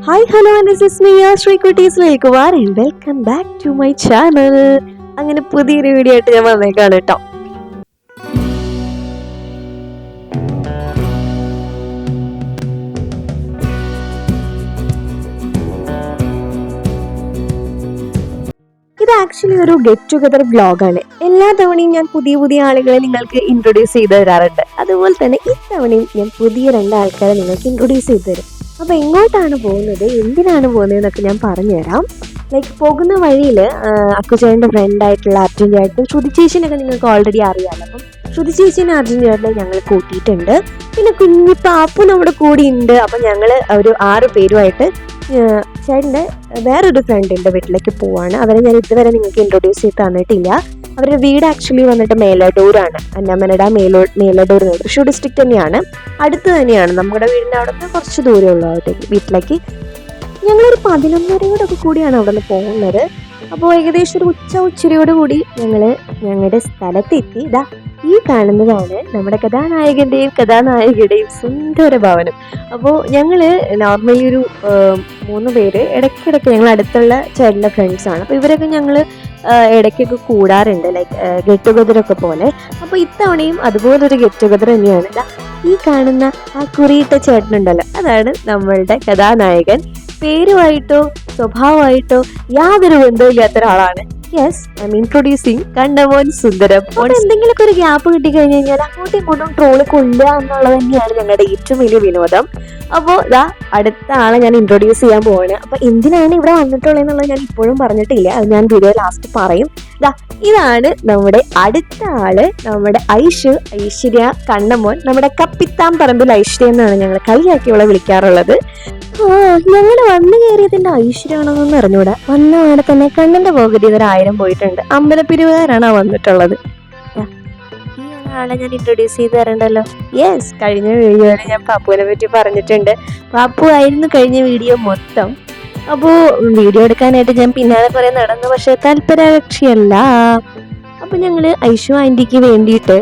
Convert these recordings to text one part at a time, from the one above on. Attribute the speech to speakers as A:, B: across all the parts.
A: Hi, hello, and this is me, Sri Kutis Kumar, and welcome back to my channel. അങ്ങനെ പുതിയൊരു video ആയിട്ട് ഞാൻ വന്നേക്കാണ് കേട്ടോ. ഇത് ആക്ച്വലി ഒരു ഗെറ്റ് ടുഗദർ വ്ലോഗാണ്. എല്ലാ തവണയും ഞാൻ പുതിയ പുതിയ ആളുകളെ നിങ്ങൾക്ക് ഇൻട്രൊഡ്യൂസ് ചെയ്ത് തരാറുണ്ട്. അതുപോലെ തന്നെ ഇത്തവണയും ഞാൻ പുതിയ 2 ആൾക്കാരെ നിങ്ങൾക്ക് ഇൻട്രൊഡ്യൂസ് ചെയ്ത് തരും. അപ്പോൾ എങ്ങോട്ടാണ് പോകുന്നത്, എന്തിനാണ് പോകുന്നത് എന്നൊക്കെ ഞാൻ പറഞ്ഞുതരാം. ലൈക്ക് പോകുന്ന വഴിയിൽ അക്കുചേട്ടൻ്റെ ഫ്രണ്ടായിട്ടുള്ള അർജുൻ ചേട്ടൻ, ശ്രുതി ചേച്ചിനൊക്കെ നിങ്ങൾക്ക് ഓൾറെഡി അറിയാമല്ലോ. അപ്പം ശ്രുതി ചേച്ചിനെ അർജുൻ ചേട്ടനെ ഞങ്ങൾ കൂട്ടിയിട്ടുണ്ട്. പിന്നെ കുഞ്ഞു പാപ്പു നമ്മുടെ കൂടെ ഉണ്ട്. അപ്പം ഞങ്ങൾ ഒരു 6 പേരുമായിട്ട് ചേട്ടൻ്റെ വേറൊരു ഫ്രണ്ടിൻ്റെ വീട്ടിലേക്ക് പോവാണ്. അവരെ ഞാൻ ഇതുവരെ നിങ്ങൾക്ക് ഇൻട്രൊഡ്യൂസ് ചെയ്ത് തന്നിട്ടില്ല. അവരുടെ വീട് ആക്ച്വലി വന്നിട്ട് മേലടൂരാണ്. അന്നമനട മേലടൂർ തൃശ്ശൂർ ഡിസ്ട്രിക്ട് തന്നെയാണ്, അടുത്ത് തന്നെയാണ്. നമ്മുടെ വീടിൻ്റെ അവിടെ നിന്ന് കുറച്ച് ദൂരമുള്ള വീട്ടിലേക്ക് ഞങ്ങളൊരു 11:30 കൂടിയാണ് അവിടെ നിന്ന് പോകുന്നത്. അപ്പോൾ ഏകദേശം ഒരു ഉച്ചയോട് കൂടി ഞങ്ങളുടെ സ്ഥലത്തെത്തി. ഇതാ ഈ കാണുന്നതാണ് നമ്മുടെ കഥാനായകൻ്റെയും സുന്ദര ഭവനം. അപ്പോൾ ഞങ്ങൾ നോർമലി ഒരു 3 പേര് ഇടയ്ക്കിടയ്ക്ക് ഞങ്ങൾ അടുത്തുള്ള ചേട്ടൻ്റെ ഫ്രണ്ട്സാണ്. അപ്പോൾ ഇവരൊക്കെ ഞങ്ങൾ ഇടയ്ക്കൊക്കെ കൂടാറുണ്ട്, ലൈക്ക് ഗെറ്റ് ടുഗദറൊക്കെ പോലെ. അപ്പോൾ ഇത്തവണയും അതുപോലൊരു ഗെറ്റ് ടുഗദർ തന്നെയാണ്. ഈ കാണുന്ന ആ കുറിയിട്ട ചേട്ടനുണ്ടല്ലോ, അതാണ് നമ്മളുടെ കഥാനായകൻ. പേരുമായിട്ടോ സ്വഭാവമായിട്ടോ യാതൊരു ബന്ധമില്ലാത്ത ഒരാളാണ്. യെസ്, ഐ എം ഇൻട്രൊഡ്യൂസിങ് കണ്ടമോൻ സുന്ദരം. എന്തെങ്കിലുമൊക്കെ ഒരു ഗ്യാപ്പ് കിട്ടിക്കഴിഞ്ഞ് കഴിഞ്ഞാൽ അങ്ങോട്ടും ഇങ്ങോട്ടും ട്രോള് കൊള്ളുക എന്നുള്ളത് തന്നെയാണ് ഞങ്ങളുടെ ഏറ്റവും വലിയ വിനോദം. അപ്പോൾ അടുത്ത ആളെ ഞാൻ ഇൻട്രൊഡ്യൂസ് ചെയ്യാൻ പോവാണ്. അപ്പോൾ എന്തിനാണ് ഇവിടെ വന്നിട്ടുള്ളത് എന്നുള്ളത് ഞാൻ ഇപ്പോഴും പറഞ്ഞിട്ടില്ല, അത് ഞാൻ വീഡിയോ ലാസ്റ്റ് പറയും. ഇതാണ് നമ്മുടെ അടുത്ത ആള്, നമ്മുടെ ഐശ്വര്യ കണ്ണമോൻ. നമ്മുടെ കപ്പിത്താൻ പറമ്പിൽ ഐശ്വര്യ എന്നാണ് ഞങ്ങൾ കളിയാക്കി അവളെ വിളിക്കാറുള്ളത്. ഞങ്ങൾ വന്നു കയറിയതിന്റെ ഐശ്വര്യമാണെന്നൊന്നും അറിഞ്ഞൂടാ. വന്ന അവിടെ തന്നെ കണ്ണിന്റെ പകുതി 1000 പോയിട്ടുണ്ട്. അമ്പലപ്പിരിവുകാരാണ് വന്നിട്ടുള്ളത്. ഈ ആളെ ഞാൻ ഇൻട്രൊഡ്യൂസ് ചെയ്ത് തരണ്ടല്ലോ. യെസ്, കഴിഞ്ഞ വീഡിയോയിൽ ഞാൻ പാപ്പുവിനെ പറ്റി പറഞ്ഞിട്ടുണ്ട്. പാപ്പു ആയിരുന്നു കഴിഞ്ഞ വീഡിയോ മൊത്തം. അപ്പോൾ വീഡിയോ എടുക്കാനായിട്ട് ഞാൻ പിന്നാലെ കുറെ നടന്നു, പക്ഷെ താല്പര്യകക്ഷിയല്ല. അപ്പോൾ ഞങ്ങൾ ഐഷു ആൻറ്റിക്ക് വേണ്ടിയിട്ട്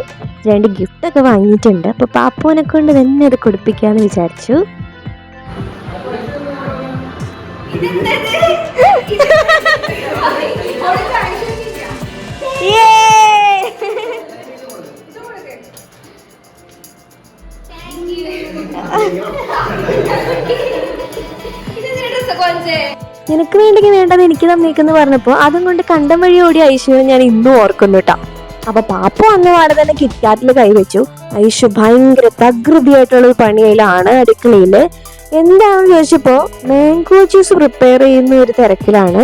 A: 2 ഗിഫ്റ്റൊക്കെ വാങ്ങിയിട്ടുണ്ട്. അപ്പോൾ പാപ്പുവിനെ കൊണ്ട് തന്നെ അത് കൊടുപ്പിക്കാന്ന് വിചാരിച്ചു. നിനക്ക് വേണ്ടെങ്കിൽ വേണ്ടത് എനിക്ക് തന്നേക്കെന്ന് പറഞ്ഞപ്പോൾ അതും കൊണ്ട് കണ്ടം വഴി ഓടി ഐശ്വര്യ ഞാൻ ഇന്നും ഓർക്കുന്നു കേട്ടോ. അപ്പൊ പാപ്പു അന്ന് പാടെ തന്നെ കിറ്റ്കാറ്റിൽ കൈവച്ചു. ഐശ്വര്യ ഭയങ്കര തകൃതിയായിട്ടുള്ളൊരു പണിയിലാണ് അടുക്കളയില്. എന്താണെന്ന് ചോദിച്ചപ്പോൾ മാംഗോ ജ്യൂസ് പ്രിപ്പയർ ചെയ്യുന്ന ഒരു തിരക്കിലാണ്.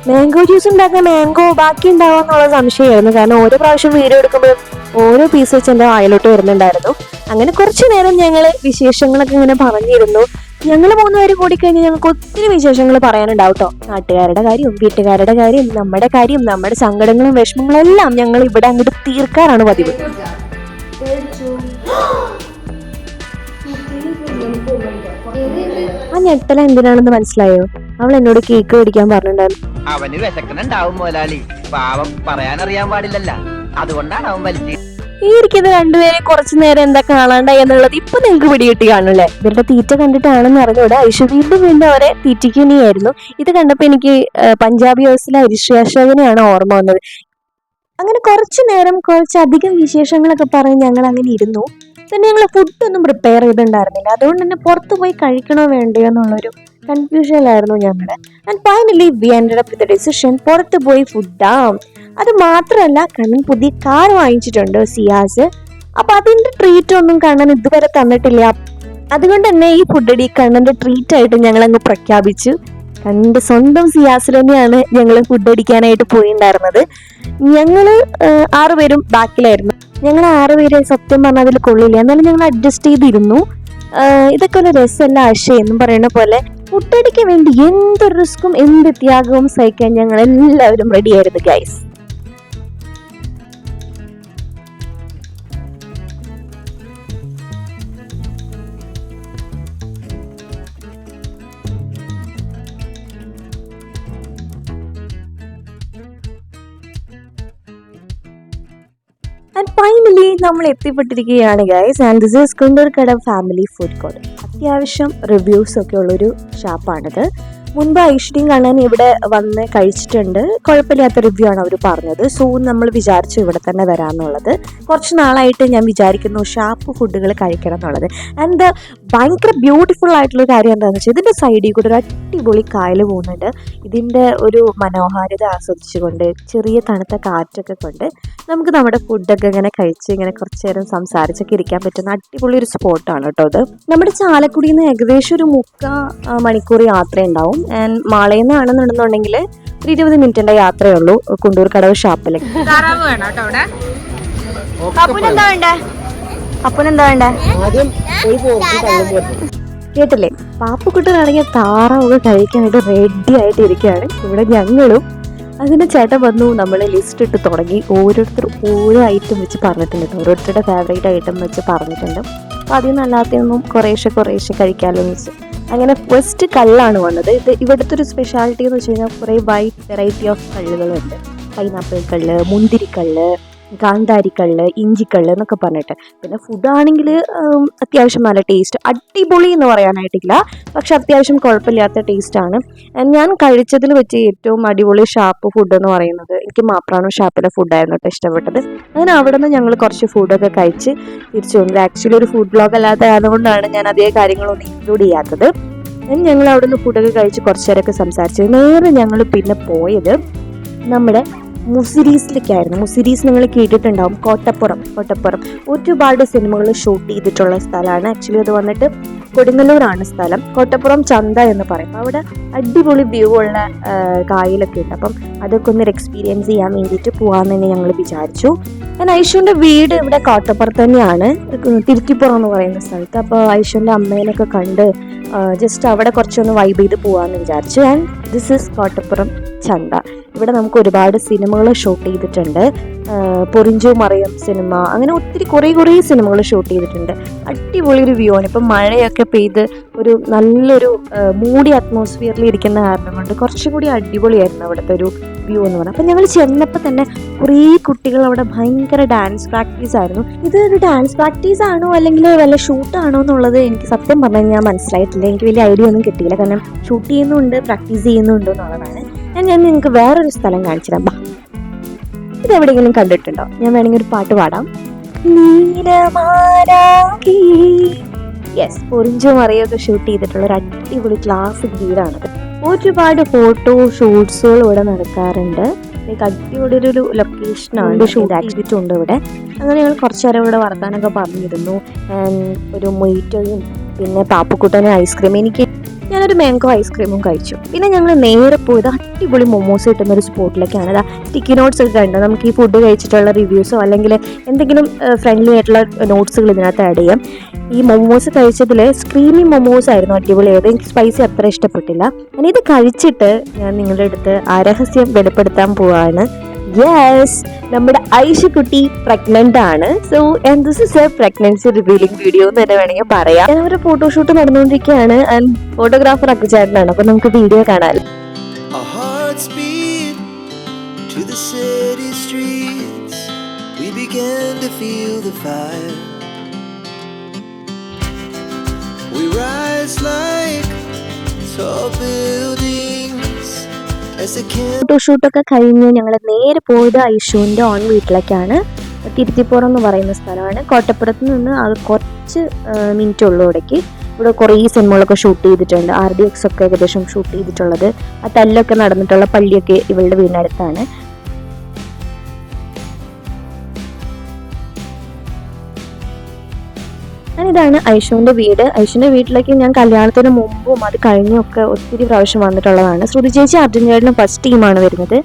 A: മാംഗോ ജ്യൂസ് ഉണ്ടാക്കാൻ മാംഗോ ബാക്കി ഉണ്ടാവുക എന്നുള്ള സംശയമായിരുന്നു. കാരണം ഓരോ പ്രാവശ്യം വീഡിയോ എടുക്കുമ്പോഴും ഓരോ പീസ് വെച്ച് എൻ്റെ വായിലോട്ട് വരുന്നുണ്ടായിരുന്നു. അങ്ങനെ കുറച്ചു നേരം ഞങ്ങൾ വിശേഷങ്ങളൊക്കെ ഇങ്ങനെ പറഞ്ഞിരുന്നു. ഞങ്ങൾ 3 പേര് കൂടി കഴിഞ്ഞാൽ ഞങ്ങൾക്ക് ഒത്തിരി വിശേഷങ്ങൾ പറയാനുണ്ടാവും കേട്ടോ. നാട്ടുകാരുടെ കാര്യം, വീട്ടുകാരുടെ കാര്യം, നമ്മുടെ കാര്യം, നമ്മുടെ സങ്കടങ്ങളും വിഷമങ്ങളും എല്ലാം ഞങ്ങൾ ഇവിടെ അങ്ങോട്ട് തീർക്കാറാണ് പതിവ്. ആ ഞെട്ടല എന്തിനാണെന്ന് മനസ്സിലായോ? അവൾ എന്നോട് കേക്ക് മേടിക്കാൻ പറഞ്ഞിട്ടുണ്ടായിരുന്നു.
B: അവന് വിശക്കണുണ്ടാവും മുതലാളി, പാവം പറയാനറിയാൻ പാടില്ലല്ല, അതുകൊണ്ടാണ് അവൻ വലിച്ചു.
A: ഈ ഇരിക്കുന്ന 2 പേരെ കുറച്ചു നേരം എന്താ കാണാണ്ടായി എന്നുള്ളത് ഇപ്പൊ നിങ്ങൾക്ക് പിടികിട്ടി കാണുമല്ലേ? ഇവരുടെ തീറ്റ കണ്ടിട്ടാണെന്ന് അറിഞ്ഞൂടെ ഐഷു വീണ്ടും അവരെ തീറ്റിക്കുന്നെയായിരുന്നു. ഇത് കണ്ടപ്പോ എനിക്ക് പഞ്ചാബി ഹൗസിലെ ഹരിശ്രീശോകനെയാണ് ഓർമ്മ വന്നത്. അങ്ങനെ കുറച്ചു നേരം കുറച്ചധികം വിശേഷങ്ങളൊക്കെ പറഞ്ഞ് ഞങ്ങൾ അങ്ങനെ ഇരുന്നു. പിന്നെ ഞങ്ങൾ ഫുഡൊന്നും പ്രിപ്പയർ ചെയ്തിട്ടുണ്ടായിരുന്നില്ല. അതുകൊണ്ട് തന്നെ പുറത്തു പോയി കഴിക്കണോ വേണ്ടയോ എന്നുള്ളൊരു കൺഫ്യൂഷനിലായിരുന്നു ഞങ്ങൾ. And finally we ended up with the decision പുറത്ത് പോയി ഫുഡാം. അത് മാത്രമല്ല കണ്ണൻ പുതിയ കാർ വാങ്ങിച്ചിട്ടുണ്ട്, സിയാസ്. അപ്പൊ അതിന്റെ ട്രീറ്റ് ഒന്നും കണ്ണൻ ഇതുവരെ തന്നിട്ടില്ല. അതുകൊണ്ട് തന്നെ ഈ ഫുഡടി കണ്ണന്റെ ട്രീറ്റ് ആയിട്ട് ഞങ്ങൾ അങ്ങ് പ്രഖ്യാപിച്ചു. കണ്ണന്റെ സ്വന്തം സിയാസിൽ തന്നെയാണ് ഞങ്ങൾ ഫുഡ് അടിക്കാനായിട്ട് പോയിണ്ടായിരുന്നത്. ഞങ്ങള് 6 പേരും ബാക്കിലായിരുന്നു. ഞങ്ങൾ 6 പേര് സത്യം പറഞ്ഞാൽ അതിൽ കൊള്ളില്ല, എന്നാലും ഞങ്ങൾ അഡ്ജസ്റ്റ് ചെയ്തിരുന്നു. ഇതൊക്കെ ഒരു രസമല്ല ആശയം എന്നും പറയുന്ന പോലെ ഫുഡടിക്ക് വേണ്ടി എന്തൊരു റിസ്ക്കും എന്ത് ത്യാഗവും സഹിക്കാൻ ഞങ്ങൾ എല്ലാവരും റെഡിയായിരുന്നു ഗൈസ്. ആൻഡ് ഫൈനലി നമ്മൾ എത്തിപ്പെട്ടിരിക്കുകയാണ് guys. And this is Kundoorkada family food court. അത്യാവശ്യം റിവ്യൂസൊക്കെ ഉള്ളൊരു ഷാപ്പാണിത്. മുൻപ് ഐശ്വര്യം കാണാൻ ഇവിടെ വന്ന് കഴിച്ചിട്ടുണ്ട്. കുഴപ്പമില്ലാത്ത റിവ്യൂ ആണ് അവർ പറഞ്ഞത്. സോ നമ്മൾ വിചാരിച്ചു ഇവിടെ തന്നെ വരാമെന്നുള്ളത്. കുറച്ച് നാളായിട്ട് ഞാൻ വിചാരിക്കുന്നു ഷാപ്പ് ഫുഡുകൾ കഴിക്കണം എന്നുള്ളത്. ആൻഡ് ഭയങ്കര ബ്യൂട്ടിഫുൾ ആയിട്ടുള്ള കാര്യം എന്താണെന്ന് വെച്ചാൽ ഇതിൻ്റെ സൈഡിൽ കൂടെ ഒരു അടിപൊളി കായൽ പോകുന്നുണ്ട്. ഇതിൻ്റെ ഒരു മനോഹാരിത ആസ്വദിച്ചുകൊണ്ട് ചെറിയ തണുത്ത കാറ്റൊക്കെ കൊണ്ട് നമുക്ക് നമ്മുടെ ഫുഡൊക്കെ ഇങ്ങനെ കഴിച്ച് ഇങ്ങനെ കുറച്ച് നേരം സംസാരിച്ചൊക്കെ ഇരിക്കാൻ പറ്റുന്ന അടിപൊളി ഒരു സ്പോട്ടാണ് കേട്ടോ ഇത്. നമ്മുടെ ചാലക്കുടിയിൽ നിന്ന് ഏകദേശം ഒരു 3/4 മണിക്കൂർ യാത്ര ഉണ്ടാവും. ആൻഡ് മാളയിൽ നിന്നാണെന്നുണ്ടെന്നുണ്ടെങ്കിൽ ഒരു 20 മിനിറ്റിന്റെ യാത്രയേ ഉള്ളൂ കുണ്ടൂർ കടവ് ഷാപ്പിലേക്ക്. കേട്ടില്ലേ, പാപ്പുക്കുട്ടനാണെങ്കിൽ താറാവ് കഴിക്കാനായിട്ട് റെഡി ആയിട്ട് ഇരിക്കുകയാണ്. ഇവിടെ ഞങ്ങളും അതിൻ്റെ ചേട്ടൻ വന്നു. നമ്മൾ ലിസ്റ്റ് ഇട്ട് തുടങ്ങി. ഓരോരുത്തർ ഓരോ ഐറ്റം വെച്ച് പറഞ്ഞിട്ടുണ്ട്. ഓരോരുത്തരുടെ ഫേവറേറ്റ് ഐറ്റം വെച്ച് പറഞ്ഞിട്ടുണ്ട്. അപ്പോൾ അതിൽ നിന്നല്ലാത്തൊന്നും കുറേശ്ശെ കഴിക്കാമല്ലോ എന്ന് വെച്ച് അങ്ങനെ ഫസ്റ്റ് കള്ളാണ് വന്നത്. ഇത് ഇവിടുത്തെ ഒരു സ്പെഷ്യാലിറ്റി എന്ന് വെച്ച് കഴിഞ്ഞാൽ കുറേ വെറൈറ്റി ഓഫ് കള്ളുകളുണ്ട്. പൈനാപ്പിൾ കള്ള്, മുന്തിരിക്കള്ള്, കാന്താരിക്കള്ള്, ഇഞ്ചിക്കള്ള് എന്നൊക്കെ പറഞ്ഞിട്ട്. പിന്നെ ഫുഡാണെങ്കിൽ അത്യാവശ്യം നല്ല ടേസ്റ്റ്, അടിപൊളി എന്ന് പറയാനായിട്ടില്ല, പക്ഷെ അത്യാവശ്യം കുഴപ്പമില്ലാത്ത ടേസ്റ്റാണ്. ഞാൻ കഴിച്ചതിൽ വെച്ച് ഏറ്റവും അടിപൊളി ഷാപ്പ് ഫുഡ് എന്ന് പറയുന്നത് എനിക്ക് മാപ്രാണോ ഷാപ്പിലെ ഫുഡായിരുന്നു കേട്ടോ ഇഷ്ടപ്പെട്ടത്. അങ്ങനെ അവിടെ നിന്ന് ഞങ്ങൾ കുറച്ച് ഫുഡൊക്കെ കഴിച്ച് തിരിച്ചു വന്നത്. ആക്ച്വലി ഒരു ഫുഡ് ബ്ലോഗ് അല്ലാത്ത അതുകൊണ്ടാണ് ഞാൻ അതേ കാര്യങ്ങളൊന്നും ഇൻക്ലൂഡ് ചെയ്യാത്തത്. ഞങ്ങൾ അവിടെ നിന്ന് ഫുഡൊക്കെ കഴിച്ച് കുറച്ച് നേരമൊക്കെ സംസാരിച്ചു. നേരെ ഞങ്ങൾ പിന്നെ പോയത് നമ്മുടെ മുസിരീസിലേക്കായിരുന്നു. മുസിരീസ് നിങ്ങൾ കേട്ടിട്ടുണ്ടാവും. കോട്ടപ്പുറം ഒരുപാട് സിനിമകൾ ഷൂട്ട് ചെയ്തിട്ടുള്ള സ്ഥലമാണ്. ആക്ച്വലി അത് വന്നിട്ട് കൊടുങ്ങല്ലൂരാണ് സ്ഥലം. കോട്ടപ്പുറം ചന്ത എന്ന് പറയും. അവിടെ അടിപൊളി വ്യൂ ഉള്ള കായലൊക്കെ ഉണ്ട്. അപ്പം അതൊക്കെ ഒന്ന് എക്സ്പീരിയൻസ് ചെയ്യാൻ വേണ്ടിയിട്ട് പോകാമെന്ന് തന്നെ ഞങ്ങൾ വിചാരിച്ചു. ഞാൻ ഐഷുവിൻ്റെ വീട് ഇവിടെ കോട്ടപ്പുറത്ത് തന്നെയാണ്, തിരുത്തിപ്പുറം എന്ന് പറയുന്ന സ്ഥലത്ത്. അപ്പോൾ ഐഷുവിൻ്റെ അമ്മേനൊക്കെ കണ്ട് ജസ്റ്റ് അവിടെ കുറച്ചൊന്ന് വൈബ് ചെയ്ത് പോകാമെന്ന് വിചാരിച്ചു. ആൻഡ് ദിസ് ഈസ് കോട്ടപ്പുറം ചന്ത. ഇവിടെ നമുക്ക് ഒരുപാട് സിനിമകൾ ഷൂട്ട് ചെയ്തിട്ടുണ്ട്. പൊറിഞ്ചു മറിയം സിനിമ, അങ്ങനെ ഒത്തിരി കുറേ സിനിമകൾ ഷൂട്ട് ചെയ്തിട്ടുണ്ട്. അടിപൊളി ഒരു വ്യൂ ആണ്. ഇപ്പം മഴയൊക്കെ പെയ്ത് ഒരു നല്ലൊരു മൂടി അറ്റ്മോസ്ഫിയറിൽ ഇരിക്കുന്ന കാരണം കൊണ്ട് കുറച്ചും കൂടി അടിപൊളിയായിരുന്നു അവിടുത്തെ ഒരു വ്യൂ എന്ന് പറഞ്ഞാൽ. അപ്പം ഞങ്ങൾ ചെന്നപ്പോൾ തന്നെ കുറേ കുട്ടികൾ അവിടെ ഭയങ്കര ഡാൻസ് പ്രാക്ടീസ് ആയിരുന്നു. ഇത് ഒരു ഡാൻസ് പ്രാക്ടീസ് ആണോ അല്ലെങ്കിൽ വല്ല ഷൂട്ടാണോ എന്നുള്ളത് എനിക്ക് സത്യം പറഞ്ഞാൽ ഞാൻ മനസ്സിലായിട്ടില്ല. എനിക്ക് വലിയ ഐഡിയ ഒന്നും കിട്ടിയില്ല. കാരണം ഷൂട്ട് ചെയ്യുന്നുണ്ട്, പ്രാക്ടീസ് ചെയ്യുന്നുണ്ട് എന്നുള്ളതാണ്. ഞാൻ നിങ്ങൾക്ക് വേറൊരു സ്ഥലം കാണിച്ചിടാം. ഇതെവിടെയെങ്കിലും കണ്ടിട്ടുണ്ടോ? ഞാൻ വേണമെങ്കിൽ ഒരു പാട്ട് പാടാം. യെസ്, പൊറിഞ്ചു മറിയൊക്കെ ഷൂട്ട് ചെയ്തിട്ടുള്ള ഒരു അടിപൊളി ക്ലാസിക് വീടാണത്. ഒരുപാട് ഫോട്ടോ ഷൂട്ട്സുകൾ ഇവിടെ നടക്കാറുണ്ട്. അടിപൊളി ഒരു ലൊക്കേഷനാണ്. ഷൂട്ട് ആക്ടിവിറ്റി ഉണ്ട് ഇവിടെ. അങ്ങനെ ഞങ്ങൾ കുറച്ചു നേരം ഇവിടെ വർത്താനൊക്കെ പറഞ്ഞിരുന്നു. ഒരു മൊയ്റ്റോയും പിന്നെ പാപ്പുക്കുട്ടനും ഐസ്ക്രീം. ഞാനൊരു മാംഗോ ഐസ്ക്രീമും കഴിച്ചു. പിന്നെ ഞങ്ങൾ നേരെ പോയത് അടിപൊളി മൊമോസ് കിട്ടുന്ന ഒരു സ്പോട്ടിലേക്കാണ്. അതാ സ്റ്റിക്കി നോട്ട്സ് ഒക്കെ ഉണ്ട്. നമുക്ക് ഈ ഫുഡ് കഴിച്ചിട്ടുള്ള റിവ്യൂസോ അല്ലെങ്കിൽ എന്തെങ്കിലും ഫ്രണ്ട്ലി ആയിട്ടുള്ള നോട്ട്സുകൾ ഇതിനകത്ത് ആഡ് ചെയ്യാം. ഈ മൊമോസ് കഴിച്ചതിൽ സ്ക്രീമി മൊമോസ് ആയിരുന്നു അടിപൊളിയായത്. എനിക്ക് സ്പൈസി അത്ര ഇഷ്ടപ്പെട്ടില്ല. ഞാൻ ഇത് കഴിച്ചിട്ട് ഞാൻ നിങ്ങളുടെ അടുത്ത് ആ രഹസ്യം വെളിപ്പെടുത്താൻ പോവാണ്. യെസ്, നമ്മുടെ ഐഷക്കുട്ടി പ്രഗ്നന്റ് ആണ്. So and this is a pregnancy revealing video എന്ന് തന്നെ വേണമെങ്കിൽ പറയാം. ഞാൻ ഒരു ഫോട്ടോഷൂട്ട് നടന്നുകൊണ്ടിരിക്കുകയാണ്. ആൻഡ് ഫോട്ടോഗ്രാഫർ അക്കുചേട്ടനാണ്. അപ്പൊ നമുക്ക് വീഡിയോ കാണാം. ഫോട്ടോഷൂട്ടൊക്കെ കഴിഞ്ഞ് ഞങ്ങൾ നേരെ പോയത് ഐഷുവിൻ്റെ ഓൺ വീട്ടിലേക്കാണ്. തിരുത്തിപ്പുറം എന്ന് പറയുന്ന സ്ഥലമാണ്. കോട്ടപ്പുറത്ത് നിന്ന് അത് കുറച്ച് മിനിറ്റ് ഉള്ളൂ ഇവിടേക്ക്. ഇവിടെ കുറേ സിനിമകളൊക്കെ ഷൂട്ട് ചെയ്തിട്ടുണ്ട്. RDX ഒക്കെ ഏകദേശം ഷൂട്ട് ചെയ്തിട്ടുള്ളത്. ആ തല്ലൊക്കെ നടന്നിട്ടുള്ള പള്ളിയൊക്കെ ഇവളുടെ വീടിനടുത്താണ്. ഇതാണ് ഐഷുവിൻ്റെ വീട്. ഐഷുവിൻ്റെ വീട്ടിലേക്ക് ഞാൻ കല്യാണത്തിന് മുമ്പും അത് കഴിഞ്ഞൊക്കെ ഒത്തിരി പ്രാവശ്യം വന്നിട്ടുള്ളതാണ്. ശ്രുതി ചേച്ചി അർജുനേട്ടനും ഫസ്റ്റ് ടീമാണ് വരുന്നത്.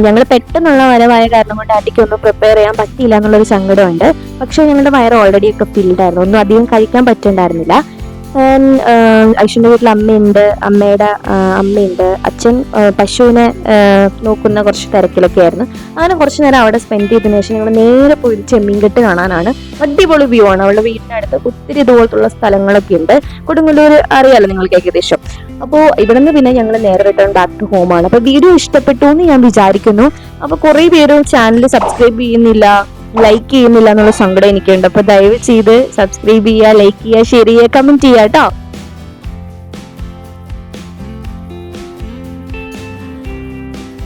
A: ഞങ്ങൾ പെട്ടെന്നുള്ള വരവായ കാരണം കൊണ്ട് ആദ്യമൊക്കെ ഒന്നും പ്രിപ്പയർ ചെയ്യാൻ പറ്റിയില്ല എന്നുള്ളൊരു സങ്കടമുണ്ട്. പക്ഷേ ഞങ്ങളുടെ വയറ് ഓൾറെഡി ഒക്കെ ഫിൽഡായിരുന്നു. ഒന്നും അധികം കഴിക്കാൻ പറ്റുന്നുണ്ടായിരുന്നില്ല. ഐഷുവിൻ്റെ വീട്ടിൽ അമ്മയുണ്ട്, അമ്മയുടെ അമ്മയുണ്ട്, അച്ഛൻ പശുവിനെ നോക്കുന്ന കുറച്ച് തിരക്കിലൊക്കെ ആയിരുന്നു. അങ്ങനെ കുറച്ച് നേരം അവിടെ സ്പെൻഡ് ചെയ്തതിനു ശേഷം ഞങ്ങൾ നേരെ പോയി ചെമ്മീൻകെട്ട് കാണാനാണ്. അടിപൊളി വ്യൂ ആണ്. അവളുടെ വീടിനടുത്ത് ഒത്തിരി ഇതുപോലത്തുള്ള സ്ഥലങ്ങളൊക്കെ ഉണ്ട്. കൊടുങ്ങല്ലൂർ അറിയാലോ നിങ്ങൾക്ക് ഏകദേശം. അപ്പോൾ ഇവിടെ നിന്ന് പിന്നെ ഞങ്ങൾ നേരെ റിട്ടേൺ ബാക്ക് ടു ഹോമാണ്. അപ്പോൾ വീഡിയോ ഇഷ്ടപ്പെട്ടു എന്ന് ഞാൻ വിചാരിക്കുന്നു. അപ്പോൾ കുറേ പേര് ചാനൽ സബ്സ്ക്രൈബ് ചെയ്യുന്നില്ല, ലൈക്ക് ചെയ്യുന്നില്ല എന്നുള്ള സങ്കടം എനിക്കുണ്ട്. അപ്പൊ ദയവ് ചെയ്ത് സബ്സ്ക്രൈബ് ചെയ്യുക, ലൈക്ക് ചെയ്യുക, ഷെയർ ചെയ്യുക, കമന്റ് ചെയ്യുക കേട്ടോ.